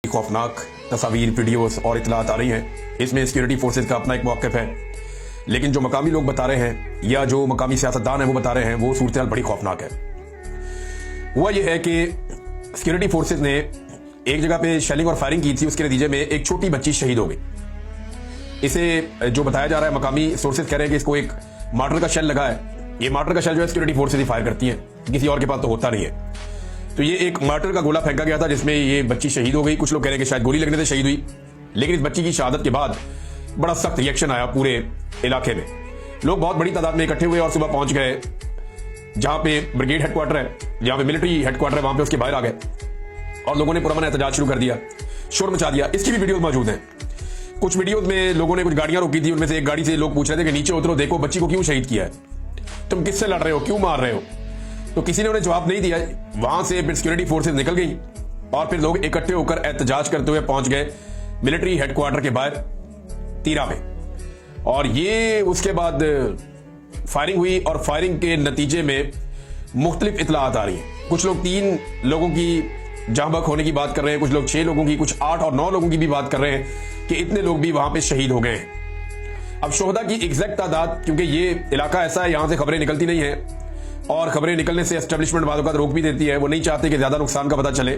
खौफनाक तस्वीर, वीडियोस और इतलात आ रही हैं। इसमें सिक्योरिटी फोर्सेज का अपना एक मौक़िफ़ है, लेकिन जो मकामी लोग बता रहे हैं या जो मकामी सियासतदान हैं वो बता रहे हैं, वो सूरत हाल बड़ी खौफनाक है। हुआ यह है कि सिक्योरिटी फोर्सेज ने एक जगह पे शेलिंग और फायरिंग की थी, उसके नतीजे में एक छोटी बच्ची शहीद हो गई। इसे जो बताया जा रहा है, मकामी सोर्सेज कह रहे हैं कि इसको एक मार्टर का शेल लगा है। ये मार्टर का शेल जो है सिक्योरिटी फोर्सेज ही फायर करती हैं, किसी और के पास तो होता नहीं है। तो ये एक मार्टर का गोला फेंका गया था जिसमें ये बच्ची शहीद हो गई। कुछ लोग कह रहे हैं कि शायद गोली लगने से शहीद हुई, लेकिन इस बच्ची की शहादत के बाद बड़ा सख्त रिएक्शन आया पूरे इलाके में। लोग बहुत बड़ी तादाद में इकट्ठे हुए और सुबह पहुंच गए जहां पे ब्रिगेड हेडक्वार्टर है, जहां पे मिलिट्री हेडक्वार्टर है, वहां पे उसके बाहर आ गए और लोगों ने पुरअमन एहतजाज शुरू कर दिया, शोर मचा दिया। इसकी भी वीडियोज मौजूद हैं। कुछ वीडियोज में लोगों ने कुछ गाड़ियां रोकी थी, उनमें से एक गाड़ी से लोग पूछ रहे थे कि नीचे उतरो, देखो बच्ची को क्यों शहीद किया है, तुम किससे लड़ रहे हो, क्यों मार रहे हो। तो किसी ने उन्हें जवाब नहीं दिया। वहां से फिर सिक्योरिटी फोर्सेज निकल गई और फिर लोग इकट्ठे होकर एहतजाज करते हुए पहुंच गए मिलिट्री हेडक्वार्टर के बाहर तीरा में। और ये उसके बाद फायरिंग हुई और फायरिंग के नतीजे में मुख्तलिफ इतलात आ रही हैं। कुछ लोग 3 लोगों की जहां बहक होने की बात कर रहे हैं, कुछ लोग 6 लोगों की, कुछ 8 और 9 लोगों की भी बात कर रहे हैं कि इतने लोग भी वहां पे शहीद हो गए हैं। अब शोहदा की एग्जैक्ट तादाद, क्योंकि ये इलाका ऐसा है, यहां से खबरें निकलती नहीं है और खबरें निकलने से एस्टेब्लिशमेंट बाद रोक भी देती है, वो नहीं चाहते कि ज्यादा नुकसान का पता चले।